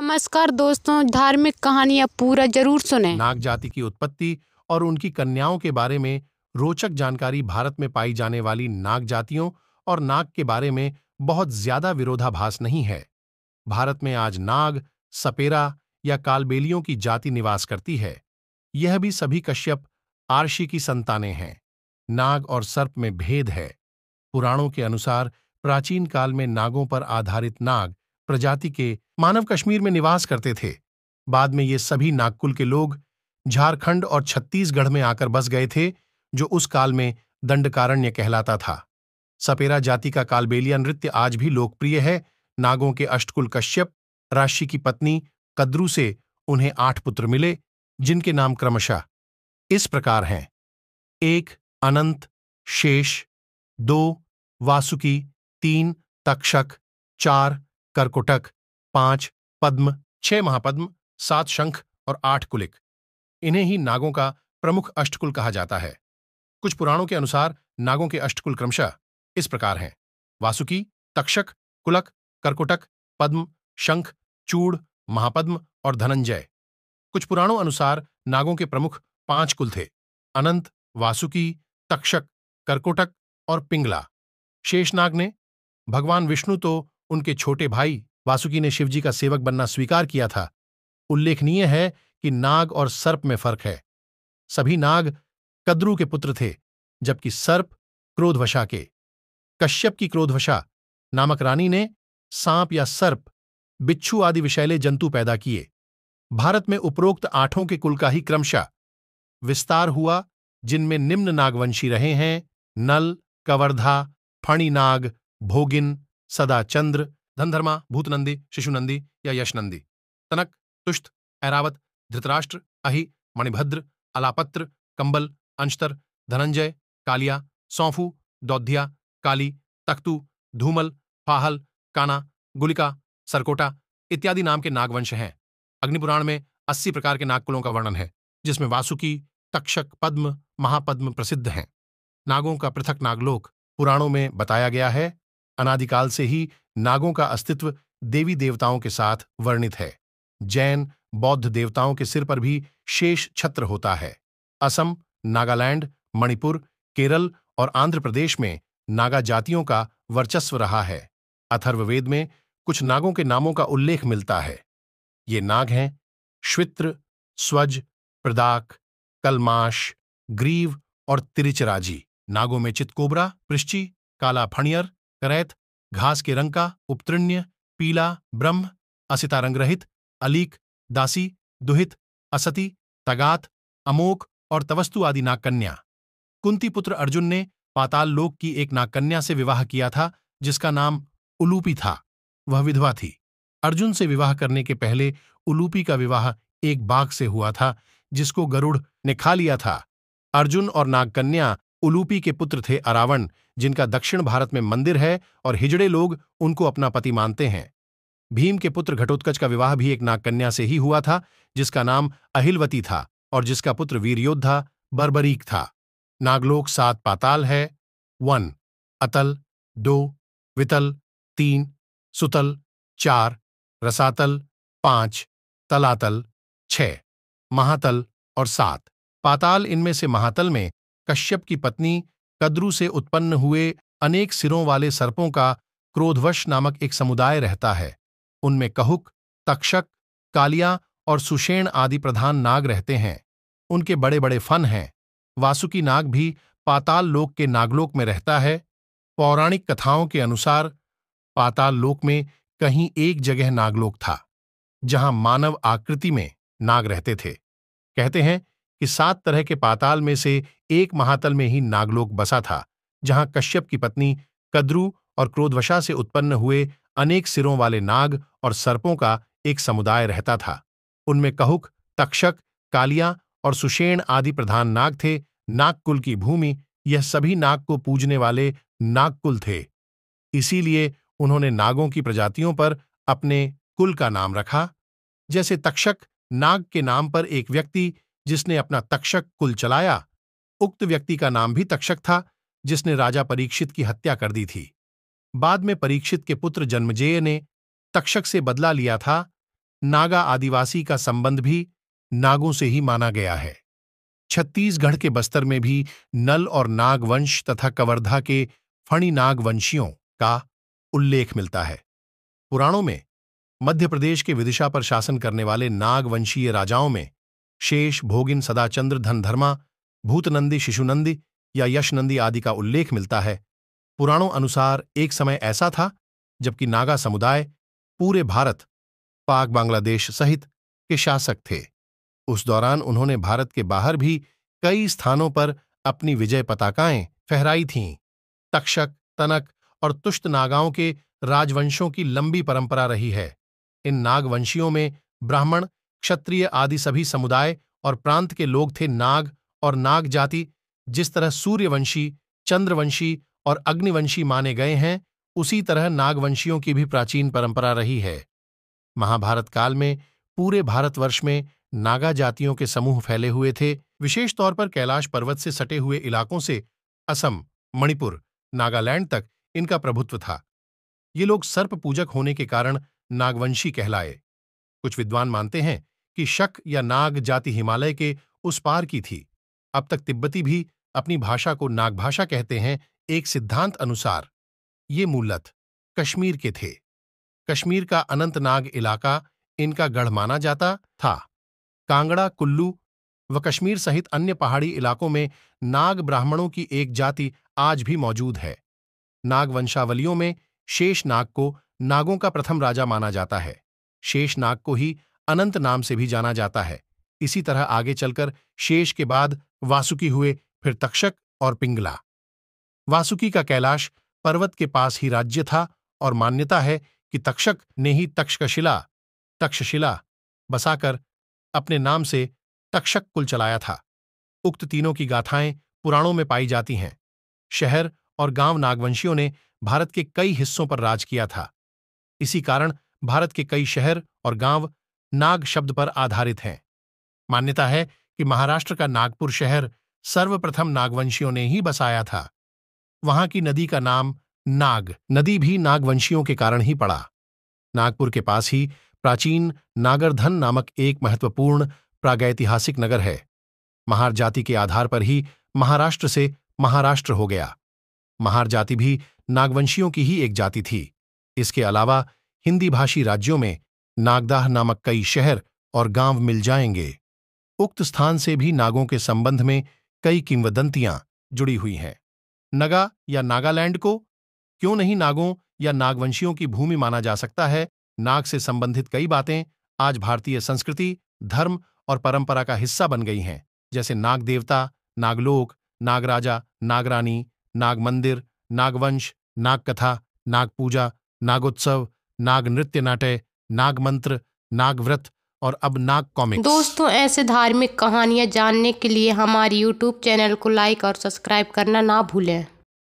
नमस्कार दोस्तों, धार्मिक कहानियाँ पूरा जरूर सुनें। नाग जाति की उत्पत्ति और उनकी कन्याओं के बारे में रोचक जानकारी। भारत में पाई जाने वाली नाग जातियों और नाग के बारे में बहुत ज्यादा विरोधाभास नहीं है। भारत में आज नाग, सपेरा या कालबेलियों की जाति निवास करती है। यह भी सभी कश्यप आर्षि की संतानें हैं। नाग और सर्प में भेद है। पुराणों के अनुसार प्राचीन काल में नागों पर आधारित नाग प्रजाति के मानव कश्मीर में निवास करते थे। बाद में ये सभी नागकुल के लोग झारखंड और छत्तीसगढ़ में आकर बस गए थे, जो उस काल में दंडकारण्य कहलाता था। सपेरा जाति का कालबेलिया नृत्य आज भी लोकप्रिय है। नागों के अष्टकुल कश्यप राशि की पत्नी कद्रू से उन्हें 8 पुत्र मिले, जिनके नाम क्रमशः इस प्रकार हैं: 1 अनंत, शेष, 2 वासुकी, 3 तक्षक, 4 करकोटक, 5 पद्म, 6 महापद्म, 7 शंख और 8 कुलिक। इन्हें ही नागों का प्रमुख अष्टकुल कहा जाता है। कुछ पुराणों के अनुसार नागों के अष्टकुल क्रमशः इस प्रकार हैं: वासुकी, तक्षक, कुलक, करकोटक, पद्म, शंख, चूड़, महापद्म और धनंजय। कुछ पुराणों अनुसार नागों के प्रमुख 5 कुल थे: अनंत, वासुकी, तक्षक, करकोटक और पिंगला। शेषनाग ने भगवान विष्णु तो उनके छोटे भाई वासुकी ने शिवजी का सेवक बनना स्वीकार किया था। उल्लेखनीय है कि नाग और सर्प में फर्क है। सभी नाग कद्रू के पुत्र थे, जबकि सर्प क्रोधवशा के। कश्यप की क्रोधवशा नामक रानी ने सांप या सर्प, बिच्छू आदि विषैले जंतु पैदा किए। भारत में उपरोक्त 8 के कुल का ही क्रमशः विस्तार हुआ, जिनमें निम्न नागवंशी रहे हैं: नल, कवर्धा, फणिनाग, भोगिन, सदाचंद्र, धनधर्मा, भूतनंदी, शिशुनंदी या यशनंदी, तनक, तुष्ट, ऐरावत, धृतराष्ट्र, अहि, मणिभद्र, अलापत्र, कंबल, अंशतर, धनंजय, कालिया, सौंफू, दौध्या, काली, तख्तु, धूमल, फाहल, काना, गुलिका, सरकोटा इत्यादि नाम के नागवंश हैं। अग्निपुराण में 80 प्रकार के नागकुलों का वर्णन है, जिसमें वासुकी, तक्षक, पद्म, महापद्म प्रसिद्ध हैं। नागों का पृथक नागलोक पुराणों में बताया गया है। अनादिकाल से ही नागों का अस्तित्व देवी देवताओं के साथ वर्णित है। जैन, बौद्ध देवताओं के सिर पर भी शेष छत्र होता है। असम, नागालैंड, मणिपुर, केरल और आंध्र प्रदेश में नागा जातियों का वर्चस्व रहा है। अथर्ववेद में कुछ नागों के नामों का उल्लेख मिलता है। ये नाग हैं: श्वित्र, स्वज, प्रदाक, कलमाश, ग्रीव और तिरिचराजी। नागों में चितकोबरा, पृश्ची, काला फणियर, करैत, घास के रंग का, उपतृण्य, पीला, ब्रह्म, असिता रंगरहित, अलीक, दासी, दुहित, असती, तगात, अमोक और तवस्तु आदि नागकन्या। कुंती पुत्र अर्जुन ने पाताल लोक की एक नागकन्या से विवाह किया था, जिसका नाम उलूपी था। वह विधवा थी। अर्जुन से विवाह करने के पहले उलूपी का विवाह एक बाघ से हुआ था, जिसको गरुड़ ने खा लिया था। अर्जुन और नागकन्या उलूपी के पुत्र थे अरावण, जिनका दक्षिण भारत में मंदिर है और हिजड़े लोग उनको अपना पति मानते हैं। भीम के पुत्र घटोत्कच का विवाह भी एक नागकन्या से ही हुआ था, जिसका नाम अहिलवती था और जिसका पुत्र वीर योद्धा बर्बरीक था। नागलोक 7 पाताल है: 1 अतल, 2 वितल, 3 सुतल, 4 रसातल, 5 तलातल, 6 महातल और 7 पाताल। इनमें से महातल में कश्यप की पत्नी कद्रू से उत्पन्न हुए अनेक सिरों वाले सर्पों का क्रोधवश नामक एक समुदाय रहता है। उनमें कहुक, तक्षक, कालिया और सुषेण आदि प्रधान नाग रहते हैं। उनके बड़े बड़े फन हैं। वासुकी नाग भी पाताल लोक के नागलोक में रहता है। पौराणिक कथाओं के अनुसार पाताल लोक में कहीं एक जगह नागलोक था, जहां मानव आकृति में नाग रहते थे। कहते हैं कि 7 तरह के पाताल में से एक महातल में ही नागलोक बसा था, जहां कश्यप की पत्नी कद्रू और क्रोधवशा से उत्पन्न हुए अनेक सिरों वाले नाग और सर्पों का एक समुदाय रहता था। उनमें कहुक, तक्षक, कालिया और सुषेण आदि प्रधान नाग थे। नागकुल की भूमि यह सभी नाग को पूजने वाले नागकुल थे। इसीलिए उन्होंने नागों की प्रजातियों पर अपने कुल का नाम रखा। जैसे तक्षक नाग के नाम पर एक व्यक्ति जिसने अपना तक्षक कुल चलाया, उक्त व्यक्ति का नाम भी तक्षक था, जिसने राजा परीक्षित की हत्या कर दी थी। बाद में परीक्षित के पुत्र जन्मजेय ने तक्षक से बदला लिया था। नागा आदिवासी का संबंध भी नागों से ही माना गया है। छत्तीसगढ़ के बस्तर में भी नल और नाग वंश तथा कवर्धा के फणी नाग वंशियों का उल्लेख मिलता है। पुराणों में मध्य प्रदेश के विदिशा पर शासन करने वाले नाग वंशीय राजाओं में शेष, भोगिन, सदाचंद्र, धनधर्मा, भूतनंदी, शिशुनंदी या यशनंदी आदि का उल्लेख मिलता है। पुराणों अनुसार एक समय ऐसा था जबकि नागा समुदाय पूरे भारत, पाक, बांग्लादेश सहित के शासक थे। उस दौरान उन्होंने भारत के बाहर भी कई स्थानों पर अपनी विजय पताकाएं फहराई थीं। तक्षक, तनक और तुष्ट नागाओं के राजवंशों की लंबी परंपरा रही है। इन नागवंशियों में ब्राह्मण, क्षत्रिय आदि सभी समुदाय और प्रांत के लोग थे। नाग और नाग जाति जिस तरह सूर्यवंशी, चंद्रवंशी और अग्निवंशी माने गए हैं, उसी तरह नागवंशियों की भी प्राचीन परंपरा रही है। महाभारत काल में पूरे भारतवर्ष में नागा जातियों के समूह फैले हुए थे। विशेष तौर पर कैलाश पर्वत से सटे हुए इलाकों से असम, मणिपुर, नागालैंड तक इनका प्रभुत्व था। ये लोग सर्प पूजक होने के कारण नागवंशी कहलाए। कुछ विद्वान मानते हैं कि शक या नाग जाति हिमालय के उस पार की थी। अब तक तिब्बती भी अपनी भाषा को नागभाषा कहते हैं। एक सिद्धांत अनुसार ये मूलतः कश्मीर के थे। कश्मीर का अनंतनाग इलाका इनका गढ़ माना जाता था। कांगड़ा, कुल्लू व कश्मीर सहित अन्य पहाड़ी इलाकों में नाग ब्राह्मणों की एक जाति आज भी मौजूद है। नाग वंशावलियों में शेष नाग को नागों का प्रथम राजा माना जाता है। शेष नाग को ही अनंत नाम से भी जाना जाता है। इसी तरह आगे चलकर शेष के बाद वासुकी हुए, फिर तक्षक और पिंगला। वासुकी का कैलाश पर्वत के पास ही राज्य था और मान्यता है कि तक्षक ने ही तक्षशिला बसाकर अपने नाम से तक्षक कुल चलाया था। उक्त तीनों की गाथाएं पुराणों में पाई जाती हैं। शहर और गांव नागवंशियों ने भारत के कई हिस्सों पर राज किया था। इसी कारण भारत के कई शहर और गांव नाग शब्द पर आधारित हैं। मान्यता है कि महाराष्ट्र का नागपुर शहर सर्वप्रथम नागवंशियों ने ही बसाया था। वहां की नदी का नाम नाग नदी भी नागवंशियों के कारण ही पड़ा। नागपुर के पास ही प्राचीन नागरधन नामक एक महत्वपूर्ण प्रागैतिहासिक नगर है। महार जाति के आधार पर ही महाराष्ट्र से महाराष्ट्र हो गया। महार जाति भी नागवंशियों की ही एक जाति थी। इसके अलावा हिंदी भाषी राज्यों में नागदाह नामक कई शहर और गांव मिल जाएंगे। उक्त स्थान से भी नागों के संबंध में कई किंवदंतियां जुड़ी हुई हैं। नगा या नागालैंड को क्यों नहीं नागों या नागवंशियों की भूमि माना जा सकता है। नाग से संबंधित कई बातें आज भारतीय संस्कृति, धर्म और परंपरा का हिस्सा बन गई हैं, जैसे नाग देवता, नागलोक, नागराजा, नागरानी, नाग मंदिर, नागवंश, नागकथा, नागपूजा, नागोत्सव, नाग नृत्य नाट्य, नाग मंत्र, नागव्रत और अब नाग कॉमिक्स। दोस्तों, ऐसे धार्मिक कहानियाँ जानने के लिए हमारे YouTube चैनल को लाइक और सब्सक्राइब करना ना भूलें।